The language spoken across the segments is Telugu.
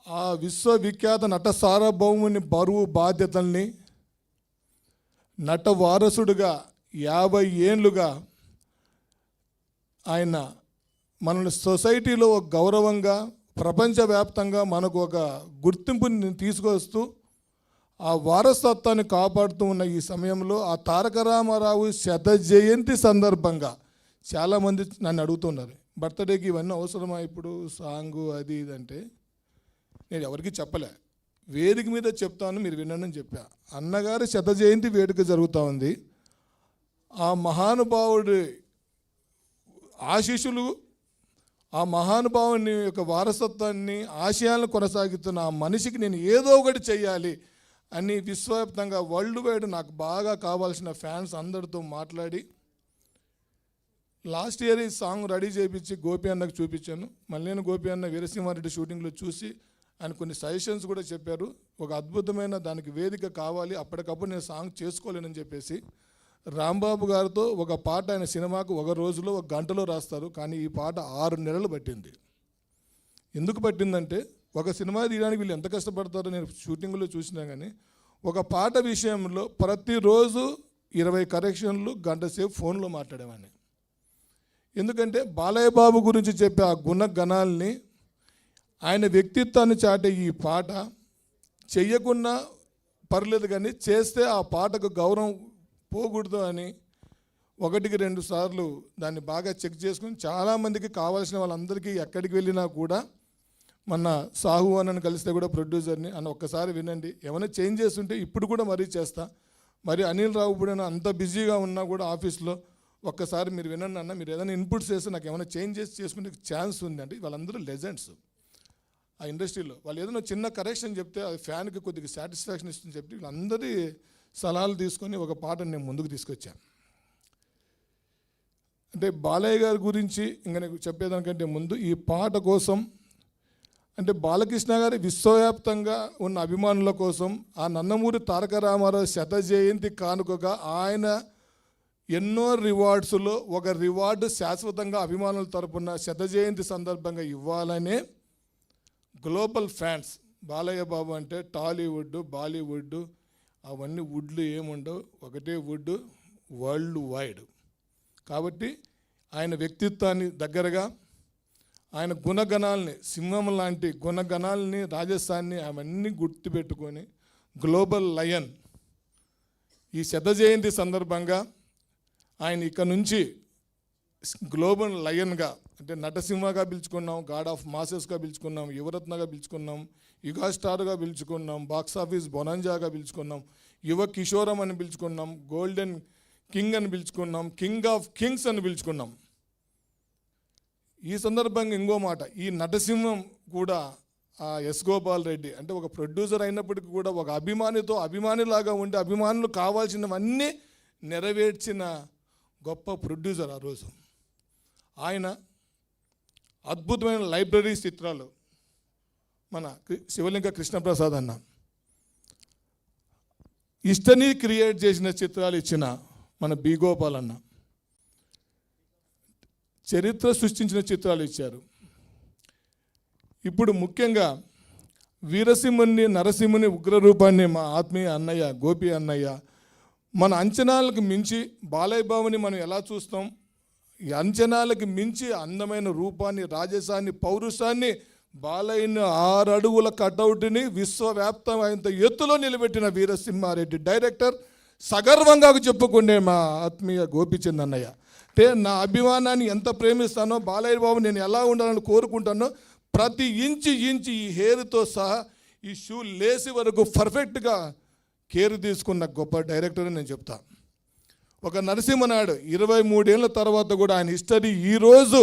ఆ విశ్వవిఖ్యాత నట సార్వభౌముని బరువు బాధ్యతల్ని నట వారసుడుగా 50 ఏళ్ళుగా ఆయన మన సొసైటీలో ఒక గౌరవంగా ప్రపంచవ్యాప్తంగా మనకు ఒక గుర్తింపుని తీసుకొస్తూ ఆ వారసత్వాన్ని కాపాడుతూ ఉన్న ఈ సమయంలో ఆ తారక రామారావు శత జయంతి సందర్భంగా చాలామంది నన్ను అడుగుతున్నారు, బర్త్డేకి ఇవన్నీ అవసరమా ఇప్పుడు సాంగు అది ఇది అంటే నేను ఎవరికి చెప్పలే, వేదిక మీద చెప్తాను మీరు వినండి అని చెప్పా. అన్నగారి శత జయంతి వేడుక జరుగుతూ ఉంది. ఆ మహానుభావుడి ఆశీస్సులు, ఆ మహానుభావుని యొక్క వారసత్వాన్ని ఆశయాలను కొనసాగుతున్న ఆ మనిషికి నేను ఏదో ఒకటి చెయ్యాలి అని విశ్వవ్యాప్తంగా వరల్డ్ వైడ్ నాకు బాగా కావాల్సిన ఫ్యాన్స్ అందరితో మాట్లాడి లాస్ట్ ఇయర్ ఈ సాంగ్ రెడీ చేయించి గోపి అన్నకు చూపించాను. మళ్ళీ నేను గోపి అన్న వీరసింహారెడ్డి షూటింగ్లో చూసి ఆయన కొన్ని సజెషన్స్ కూడా చెప్పారు. ఒక అద్భుతమైన దానికి వేదిక కావాలి, అప్పటికప్పుడు నేను సాంగ్ చేసుకోలేనని చెప్పేసి రాంబాబు గారితో ఒక పాట ఆయన సినిమాకు ఒక రోజులో ఒక గంటలో రాస్తారు. కానీ ఈ పాట 6 నెలలు పట్టింది. ఎందుకు పట్టిందంటే ఒక సినిమా తీయడానికి వీళ్ళు ఎంత కష్టపడతారో నేను షూటింగ్లో చూసినా కానీ ఒక పాట విషయంలో ప్రతిరోజు 20 కరెక్షన్లు గంట సేపు ఫోన్లో మాట్లాడేవాడిని. ఎందుకంటే బాలయ్య బాబు గురించి చెప్పే ఆ గుణగణాల్ని, ఆయన వ్యక్తిత్వాన్ని చాటే ఈ పాట చెయ్యకున్నా పర్లేదు కానీ చేస్తే ఆ పాటకు గౌరవం పోకూడదు అని 1-2 సార్లు దాన్ని బాగా చెక్ చేసుకుని చాలామందికి కావాల్సిన వాళ్ళందరికీ ఎక్కడికి వెళ్ళినా కూడా మొన్న సాహు అన్నని కలిస్తే కూడా ప్రొడ్యూసర్ని అన్న ఒక్కసారి వినండి, ఏమైనా చేంజ్ చేస్తుంటే ఇప్పుడు కూడా మరీ చేస్తా, మరి అనిల్ రావు కూడా అంత బిజీగా ఉన్నా కూడా ఆఫీస్లో ఒక్కసారి మీరు వినండి అన్న, మీరు ఏదైనా ఇన్పుట్స్ చేస్తే నాకు ఏమైనా చేంజ్ చేసి చేసుకునే ఛాన్స్ ఉంది అంటే వాళ్ళందరూ లెజెండ్స్ ఆ ఇండస్ట్రీలో. వాళ్ళు ఏదైనా చిన్న కరెక్షన్ చెప్తే అది ఫ్యాన్కి కొద్దిగా సాటిస్ఫాక్షన్ ఇస్తుంది చెప్పి వీళ్ళందరి సలహాలు తీసుకొని ఒక పాటను నేను ముందుకు తీసుకొచ్చాను. అంటే బాలయ్య గారి గురించి ఇంకా నేను చెప్పేదానికంటే ముందు ఈ పాట కోసం అంటే బాలకృష్ణ గారి విశ్వవ్యాప్తంగా ఉన్న అభిమానుల కోసం ఆ నందమూరి తారక రామారావు శత జయంతి కానుకగా ఆయన ఎన్నో రివార్డ్స్లో ఒక రివార్డు శాశ్వతంగా అభిమానుల తరపున శత జయంతి సందర్భంగా ఇవ్వాలనే గ్లోబల్ ఫ్యాన్స్. బాలయ్య బాబు అంటే టాలీవుడ్, బాలీవుడ్ అవన్నీ వుడ్లు ఏముండవు, ఒకటే వుడ్ వరల్డ్ వైడ్. కాబట్టి ఆయన వ్యక్తిత్వాన్ని దగ్గరగా, ఆయన గుణగణాలని, సింహం లాంటి గుణగణాలని, రాజస్థాన్ని అవన్నీ గుర్తుపెట్టుకొని గ్లోబల్ లయన్ ఈ శత జయంతి సందర్భంగా ఆయన ఇక్కడ నుంచి గ్లోబల్ లయన్గా అంటే నటసింహగా పిలుచుకున్నాం, గాడ్ ఆఫ్ మాసెస్గా పిలుచుకున్నాం, యువరత్నగా పిలుచుకున్నాం, యుగా స్టార్గా పిలుచుకున్నాం, బాక్స్ ఆఫీస్ బొనాంజాగా పిలుచుకున్నాం, యువ కిషోరం అని పిలుచుకున్నాం, గోల్డెన్ కింగ్ అని పిలుచుకున్నాం, కింగ్ ఆఫ్ కింగ్స్ అని పిలుచుకున్నాం. ఈ సందర్భంగా ఇంకో మాట, ఈ నటసింహం కూడా ఆ ఎస్ గోపాల్ రెడ్డి అంటే ఒక ప్రొడ్యూసర్ అయినప్పటికీ కూడా ఒక అభిమానిలాగా ఉండి అభిమానులు కావాల్సినవన్నీ నెరవేర్చిన గొప్ప ప్రొడ్యూసర్ ఆ రోజు. ఆయన అద్భుతమైన లైబ్రరీ చిత్రాలు, మన శివలింగ కృష్ణప్రసాద్ అన్న హిస్టరీ క్రియేట్ చేసిన చిత్రాలు ఇచ్చిన మన బి గోపాల్ అన్న చరిత్ర సృష్టించిన చిత్రాలు ఇచ్చారు. ఇప్పుడు ముఖ్యంగా వీరసింహుని, నరసింహుని ఉగ్రరూపాన్ని మా ఆత్మీయ అన్నయ్య గోపి అన్నయ్య మన అంచనాలకు మించి బాలయ్య బాబుని మనం ఎలా చూస్తాం, ఈ అంచనాలకు మించి అందమైన రూపాన్ని, రాజసాన్ని, పౌరుషాన్ని, బాలయ్యని 6 అడుగుల కటౌట్ని విశ్వవ్యాప్తమైనంత ఎత్తులో నిలబెట్టిన వీరసింహారెడ్డి డైరెక్టర్ సగర్వంగా చెప్పుకునే మా ఆత్మీయ గోపిచంద్ అన్నయ్య. అంటే నా అభిమానాన్ని ఎంత ప్రేమిస్తానో, బాలయ్య బాబు నేను ఎలా ఉండాలని కోరుకుంటానో ప్రతి ఇంచి ఈ హెయిర్తో సహా ఈ షూ లేసి వరకు పర్ఫెక్ట్గా కేర్ తీసుకున్న గొప్ప డైరెక్టర్ అని నేను చెప్తా. ఒక నరసింహనాయుడు 23 ఏళ్ళ తర్వాత కూడా ఆయన హిస్టరీ ఈరోజు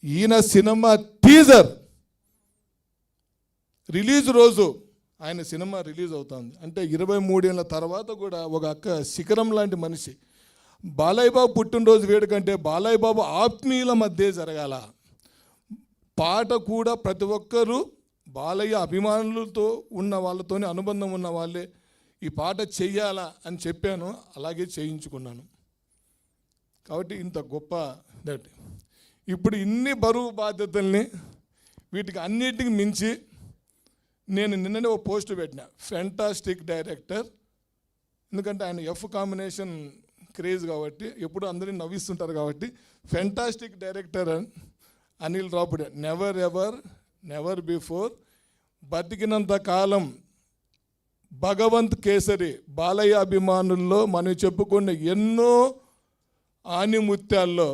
ఈయన సినిమా టీజర్ రిలీజ్ రోజు ఆయన సినిమా రిలీజ్ అవుతుంది అంటే 23 ఏళ్ళ తర్వాత కూడా ఒక అక్క శిఖరం లాంటి మనిషి. బాలయ్య బాబు పుట్టినరోజు వేడుకంటే బాలయ్య బాబు ఆత్మీయుల మధ్య జరగాల. పాట కూడా ప్రతి ఒక్కరూ బాలయ్య అభిమానులతో ఉన్న వాళ్ళతోనే అనుబంధం ఉన్న వాళ్ళే ఈ పాట చెయ్యాలా అని చెప్పాను, అలాగే చేయించుకున్నాను. కాబట్టి ఇంత గొప్ప దట్ ఇప్పుడు ఇన్ని బరువు బాధ్యతల్ని వీటికి అన్నిటికి మించి నేను నిన్ననే ఒక పోస్ట్ పెట్టిన, ఫెంటాస్టిక్ డైరెక్టర్. ఎందుకంటే ఆయన ఎఫ్ కాంబినేషన్ క్రేజ్ కాబట్టి, ఎప్పుడు అందరినీ నవ్విస్తుంటారు కాబట్టి, ఫెంటాస్టిక్ డైరెక్టర్ అనిల్ రాపుడే. నెవర్ ఎవర్, నెవర్ బిఫోర్, బతికినంత కాలం భగవంత్ కేసరి బాలయ్య అభిమానుల్లో మనం చెప్పుకున్న ఎన్నో ఆనిముత్యాల్లో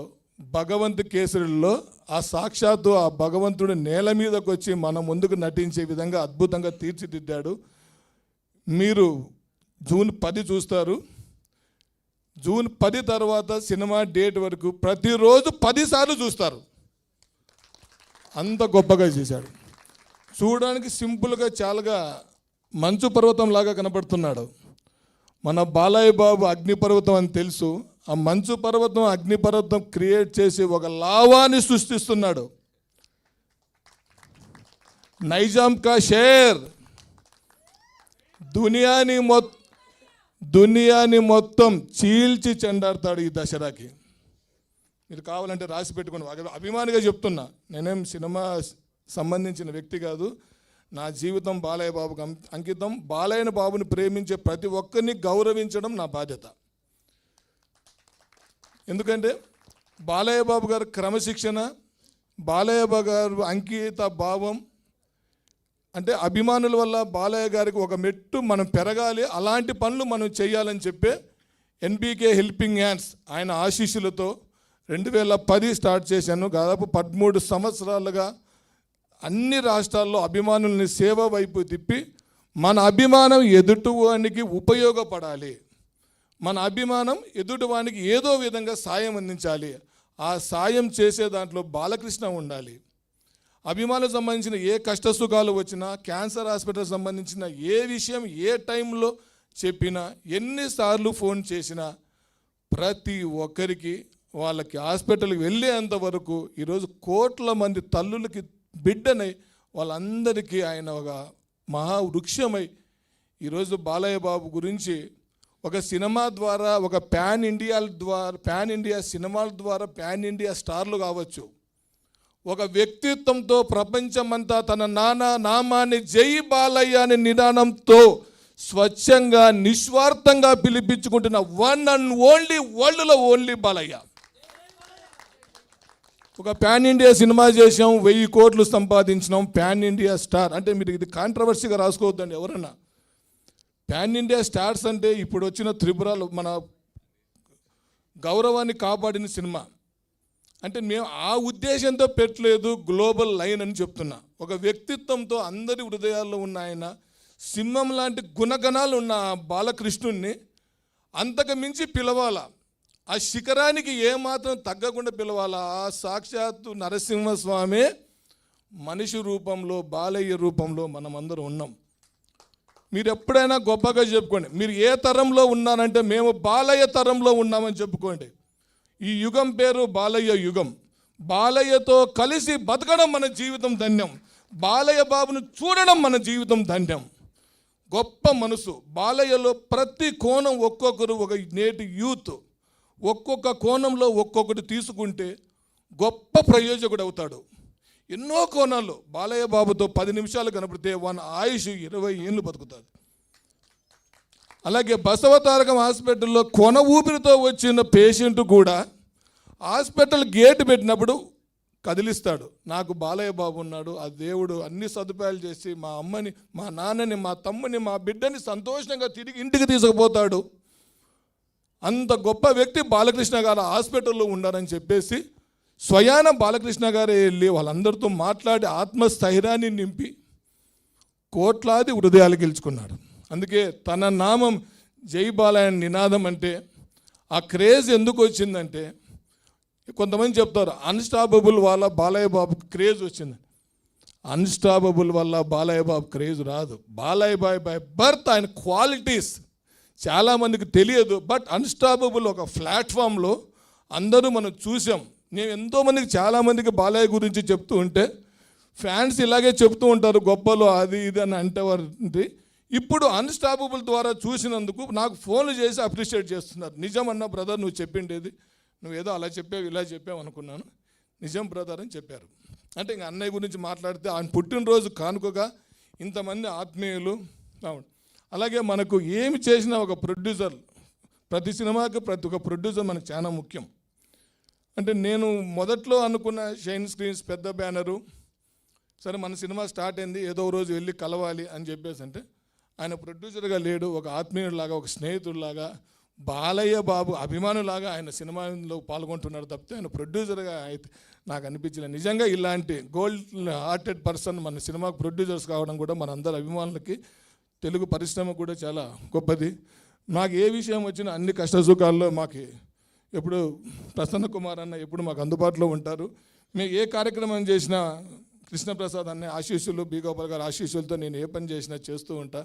భగవంత్ కేసరిలో ఆ సాక్షాత్తు ఆ భగవంతుడు నేల మీదకి వచ్చి మన ముందుకు నటించే విధంగా అద్భుతంగా తీర్చిదిద్దాడు. మీరు జూన్ 10 చూస్తారు. జూన్ 10 తర్వాత సినిమా డేట్ వరకు ప్రతిరోజు 10 సార్లు చూస్తారు. అంత గొప్పగా చేశాడు. చూడడానికి సింపుల్గా చాలాగా మంచు పర్వతం లాగా కనపడుతున్నాడు. మన బాలయ్య బాబు అగ్నిపర్వతం అని తెలుసు. ఆ మంచు పర్వతం అగ్నిపర్వతం క్రియేట్ చేసి ఒక లావాన్ని సృష్టిస్తున్నాడు. నైజాం కా షేర్ దునియాని మొత్తం చీల్చి చెండాడతాడు ఈ దసరాకి. మీరు కావాలంటే రాసి పెట్టుకోండి. అభిమానిగా చెప్తున్నా, నేనేం సినిమా సంబంధించిన వ్యక్తి కాదు. నా జీవితం బాలయ్య బాబుకి అంకితం. బాలయ్య బాబుని ప్రేమించే ప్రతి ఒక్కరిని గౌరవించడం నా బాధ్యత. ఎందుకంటే బాలయ్య బాబు గారు క్రమశిక్షణ, బాలయ్య బాబు గారు అంకిత భావం, అంటే అభిమానుల వల్ల బాలయ్య గారికి ఒక మెట్టు మనం పెరగాలి, అలాంటి పనులు మనం చేయాలని చెప్పే ఎన్బీకే హెల్పింగ్ హ్యాండ్స్ ఆయన ఆశీస్సులతో 2010 స్టార్ట్ చేశాను. దాదాపు 13 సంవత్సరాలుగా అన్ని రాష్ట్రాల్లో అభిమానుల్ని సేవ వైపు తిప్పి, మన అభిమానం ఎదుటివానికి ఉపయోగపడాలి, మన అభిమానం ఎదుటివానికి ఏదో విధంగా సాయం అందించాలి, ఆ సాయం చేసే దాంట్లో బాలకృష్ణ ఉండాలి. అభిమానులకు సంబంధించిన ఏ కష్ట సుఖాలు వచ్చినా, క్యాన్సర్ హాస్పిటల్ సంబంధించిన ఏ విషయం ఏ టైంలో చెప్పినా, ఎన్నిసార్లు ఫోన్ చేసినా ప్రతి ఒక్కరికి వాళ్ళకి హాస్పిటల్కి వెళ్ళేంత వరకు ఈరోజు కోట్ల మంది తల్లులకి బిడ్డనై వాళ్ళందరికీ ఆయన ఒక మహావృక్షమై ఈరోజు బాలయ్య బాబు గురించి ఒక సినిమా ద్వారా, ఒక పాన్ ఇండియా సినిమాల ద్వారా పాన్ ఇండియా స్టార్లు కావచ్చు, ఒక వ్యక్తిత్వంతో ప్రపంచమంతా తన నామాన్ని జై బాలయ్య అనే నినాదంతో స్వచ్ఛంగా నిస్వార్థంగా పిలిపించుకుంటున్న వన్ అండ్ ఓన్లీ, వరల్డ్లో ఓన్లీ బాలయ్య. ఒక పాన్ ఇండియా సినిమా చేసాం, 1000 కోట్లు సంపాదించినాం, పాన్ ఇండియా స్టార్. అంటే మీరు ఇది కాంట్రవర్సీగా రాసుకోవద్దండి ఎవరన్నా. పాన్ ఇండియా స్టార్స్ అంటే ఇప్పుడు వచ్చిన త్రిపురలు మన గౌరవాన్ని కాపాడిన సినిమా. అంటే మేము ఆ ఉద్దేశంతో పెట్టలేదు, గ్లోబల్ లైన్ అని చెప్తున్నా. ఒక వ్యక్తిత్వంతో అందరి హృదయాల్లో ఉన్న ఆయన, సింహం లాంటి గుణగణాలు ఉన్న బాలకృష్ణుణ్ణి అంతకు మించి పిలవాలా, ఆ శిఖరానికి ఏమాత్రం తగ్గకుండా పిలవాలా. ఆ సాక్షాత్తు నరసింహస్వామి మనిషి రూపంలో, బాలయ్య రూపంలో మనమందరం ఉన్నాం. మీరు ఎప్పుడైనా గొప్పగా చెప్పుకోండి. మీరు ఏ తరంలో ఉన్నారంటే మేము బాలయ్య తరంలో ఉన్నామని చెప్పుకోండి. ఈ యుగం పేరు బాలయ్య యుగం. బాలయ్యతో కలిసి బతకడం మన జీవితం ధన్యం. బాలయ్య బాబును చూడడం మన జీవితం ధన్యం. గొప్ప మనసు బాలయ్యలో. ప్రతి కోణం ఒక్కొక్కరు, ఒక నేటి యూత్ ఒక్కొక్క కోణంలో ఒక్కొక్కటి తీసుకుంటే గొప్ప ప్రయోజకుడు అవుతాడు. ఎన్నో కోణాల్లో బాలయ్య బాబుతో 10 నిమిషాలు కనపడితే వాని ఆయుష్ 20 ఏళ్ళు బతుకుతుంది. అలాగే బసవతారకం హాస్పిటల్లో కొన ఊపిరితో వచ్చిన పేషెంట్ కూడా హాస్పిటల్ గేట్ పెట్టినప్పుడు కదిలిస్తాడు. నాకు బాలయ్య బాబు ఉన్నాడు, ఆ దేవుడు అన్ని సదుపాయాలు చేసి మా అమ్మని, మా నాన్నని, మా తమ్ముని, మా బిడ్డని సంతోషంగా తిరిగి ఇంటికి తీసుకుపోతాడు. అంత గొప్ప వ్యక్తి బాలకృష్ణ గారు హాస్పిటల్లో ఉన్నారని చెప్పేసి స్వయాన బాలకృష్ణ గారే వెళ్ళి వాళ్ళందరితో మాట్లాడి ఆత్మస్థైర్యాన్ని నింపి కోట్లాది హృదయాలు గెలుచుకున్నాడు. అందుకే తన నామం జై బాలయ్య నినాదం అంటే ఆ క్రేజ్ ఎందుకు వచ్చిందంటే, కొంతమంది చెప్తారు అన్స్టాపబుల్ వల్ల బాలయ్య బాబు క్రేజ్ వచ్చింది. అన్స్టాపబుల్ వల్ల బాలయ్య బాబు క్రేజ్ రాదు. బాలయ్య బాబు బై బర్త్ ఆయన క్వాలిటీస్ చాలామందికి తెలియదు. బట్ అన్స్టాపబుల్ ఒక ప్లాట్ఫామ్లో అందరూ మనం చూసాం. నేను ఎంతోమందికి, చాలామందికి బాలయ్య గురించి చెప్తూ ఉంటే ఫ్యాన్స్ ఇలాగే చెప్తూ ఉంటారు, గొప్పలు అది ఇది అని అంటేవారు. ఇప్పుడు అన్స్టాపబుల్ ద్వారా చూసినందుకు నాకు ఫోన్లు చేసి అప్రిషియేట్ చేస్తున్నారు. నిజమన్నా బ్రదర్, నువ్వు చెప్పిండేది, నువ్వేదో అలా చెప్పావు ఇలా చెప్పావు అనుకున్నాను. నిజం బ్రదర్ అని చెప్పారు. అంటే ఇంక అన్నయ్య గురించి మాట్లాడితే ఆయన పుట్టినరోజు కానుకగా ఇంతమంది ఆత్మీయులు. అలాగే మనకు ఏమి చేసినా ఒక ప్రొడ్యూసర్, ప్రతి సినిమాకి ప్రతి ఒక్క ప్రొడ్యూసర్ మనకు చాలా ముఖ్యం. అంటే నేను మొదట్లో అనుకున్న షైన్ స్క్రీన్స్ పెద్ద బ్యానరు, సరే మన సినిమా స్టార్ట్ అయింది, ఏదో రోజు వెళ్ళి కలవాలి అని చెప్పేసి, అంటే ఆయన ప్రొడ్యూసర్గా లేడు, ఒక ఆత్మీయుడిలాగా, ఒక స్నేహితుడిలాగా, బాలయ్య బాబు అభిమానులాగా ఆయన సినిమాలో పాల్గొంటున్నాడు తప్పితే ఆయన ప్రొడ్యూసర్గా అయితే నాకు అనిపించలేదు. నిజంగా ఇలాంటి గోల్డ్ హార్టెడ్ పర్సన్ మన సినిమాకు ప్రొడ్యూసర్స్ కావడం కూడా మన అందరి అభిమానులకి, తెలుగు పరిశ్రమ కూడా చాలా గొప్పది. నాకు ఏ విషయం వచ్చినా అన్ని కష్టసుఖాల్లో మాకు ఎప్పుడు ప్రసన్న కుమార్ అన్న ఎప్పుడు మాకు అందుబాటులో ఉంటారు. మేము ఏ కార్యక్రమం చేసినా కృష్ణప్రసాద్ అన్న ఆశీస్సులు, బి గోపాల్ గారి ఆశీస్సులతో నేను ఏ పని చేసినా చేస్తూ ఉంటా.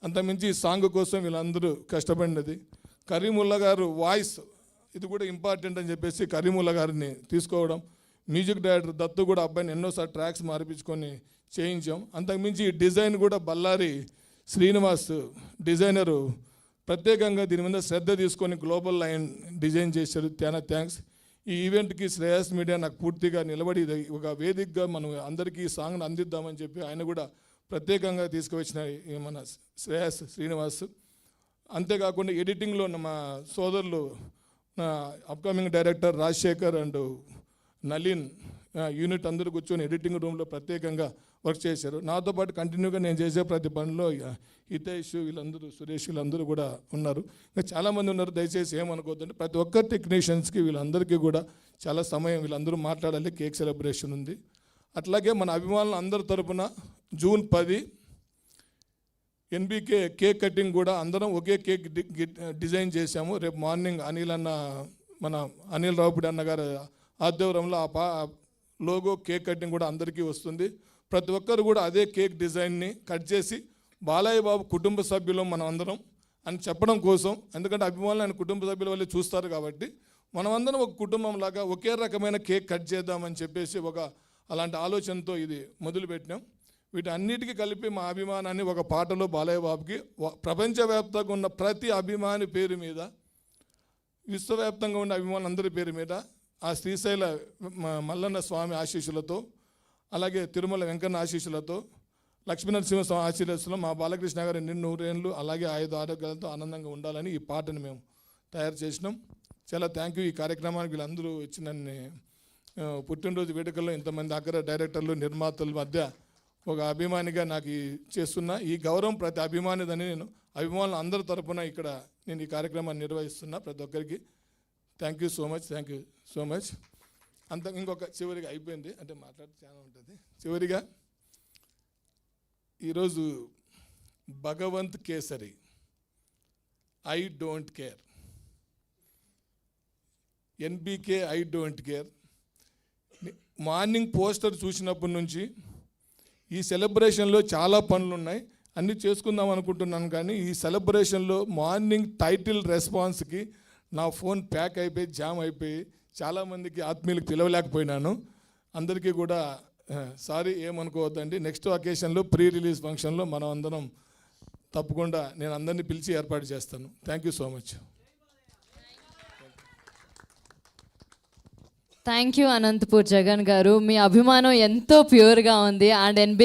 అంతకుమించి ఈ సాంగ్ కోసం వీళ్ళందరూ కష్టపడినది. కరీముల్లా గారు వాయిస్, ఇది కూడా ఇంపార్టెంట్ అని చెప్పేసి కరీముల్లా గారిని తీసుకోవడం, మ్యూజిక్ డైరెక్టర్ దత్తు కూడా అబ్బాయిని ఎన్నోసార్లు ట్రాక్స్ మార్పించుకొని చేయించాం. అంతకుమించి ఈ డిజైన్ కూడా బళ్ళారి శ్రీనివాస్ డిజైనరు ప్రత్యేకంగా దీని మీద శ్రద్ధ తీసుకొని గ్లోబల్ లైన్ డిజైన్ చేశారు. చాలా థ్యాంక్స్. ఈ ఈవెంట్కి శ్రేయస్ మీడియా నాకు పూర్తిగా నిలబడి ఒక వేదికగా మనం అందరికీ ఈ సాంగ్ను అందిద్దామని చెప్పి ఆయన కూడా ప్రత్యేకంగా తీసుకువచ్చిన మన శ్రేయస్ శ్రీనివాస్. అంతేకాకుండా ఎడిటింగ్లో మా సోదరులు upcoming director Rajasekhar and Nalin unit అందరూ కూర్చొని ఎడిటింగ్ రూమ్లో ప్రత్యేకంగా వర్క్ చేశారు. నాతో పాటు కంటిన్యూగా నేను చేసే ప్రతి పనిలో హితేష్ వీళ్ళందరూ, సురేష్ వీళ్ళందరూ కూడా ఉన్నారు. ఇంకా చాలామంది ఉన్నారు, దయచేసి ఏమనుకోవద్దండి. ప్రతి ఒక్క టెక్నీషియన్స్కి వీళ్ళందరికీ కూడా చాలా సమయం, వీళ్ళందరూ మాట్లాడాలి. కేక్ సెలబ్రేషన్ ఉంది. అట్లాగే మన అభిమానులు అందరి తరపున జూన్ 10 ఎన్బీకే కేక్ కటింగ్ కూడా అందరం ఒకే కేక్ డిజైన్ చేశాము. రేపు మార్నింగ్ మన అనిల్ రావుపూడి అన్న గారి ఆధ్వర్యంలో లోగో కేక్ కటింగ్ కూడా అందరికీ వస్తుంది. ప్రతి ఒక్కరు కూడా అదే కేక్ డిజైన్ని కట్ చేసి బాలయ్య బాబు కుటుంబ సభ్యులు మనం అందరం అని చెప్పడం కోసం, ఎందుకంటే అభిమానులు ఆయన కుటుంబ సభ్యుల వల్లే చూస్తారు కాబట్టి మనమందరం ఒక కుటుంబం లాగా ఒకే రకమైన కేక్ కట్ చేద్దామని చెప్పేసి అలాంటి ఆలోచనతో ఇది మొదలుపెట్టినాం. వీటన్నిటికీ కలిపి మా అభిమానాన్ని ఒక పాటలో బాలయ్య బాబుకి ప్రపంచవ్యాప్తంగా ఉన్న ప్రతి అభిమాని పేరు మీద, విశ్వవ్యాప్తంగా ఉన్న అభిమానులందరి పేరు మీద, ఆ శ్రీశైల మల్లన్న స్వామి ఆశీస్సులతో, అలాగే తిరుమల వెంకన్న ఆశీస్సులతో, లక్ష్మీనరసింహస్వామి ఆశీస్సులతో మా బాలకృష్ణ గారి నిన్ను 100 ఏళ్ళు అలాగే 5 ఆరోగ్యాలతో ఆనందంగా ఉండాలని ఈ పాటను మేము తయారు చేసినాం. చాలా థ్యాంక్ యూ. ఈ కార్యక్రమానికి వీళ్ళందరూ వచ్చి నన్ను పుట్టినరోజు వేడుకల్లో ఇంతమంది అగ్ర డైరెక్టర్లు, నిర్మాతల మధ్య ఒక అభిమానిగా నాకు చేస్తున్నా ఈ గౌరవం ప్రతి అభిమానిదని నేను అభిమానులు అందరి తరపున ఇక్కడ నేను ఈ కార్యక్రమాన్ని నిర్వహిస్తున్నా. ప్రతి ఒక్కరికి థ్యాంక్ యూ సో మచ్. ఇంకొక చివరిగా అయిపోయింది, అంటే మాట్లాడితే చాలా ఉంటుంది. చివరిగా ఈరోజు Bhagavanth Kesari I don't care, NBK I don't care. Morning poster చూసినప్పటి నుంచి ఈ సెలబ్రేషన్లో చాలా పనులు ఉన్నాయి, అన్నీ చేసుకుందాం అనుకుంటున్నాను. కానీ ఈ సెలబ్రేషన్లో మార్నింగ్ టైటిల్ రెస్పాన్స్కి నా ఫోన్ ప్యాక్ అయిపోయి జామ్ అయిపోయి చాలామందికి ఆత్మీయులకు పిలవలేకపోయినాను. అందరికీ కూడా సారీ, ఏమనుకోవద్దండి. నెక్స్ట్ అకేషన్లో ప్రీ రిలీజ్ ఫంక్షన్లో మనం అందరం తప్పకుండా నేను అందరినీ పిలిచి ఏర్పాటు చేస్తాను. Thank you so much. Thank you Anantapur Jagan గారు. మీ అభిమానం ఎంతో ప్యూర్గా ఉంది. అండ్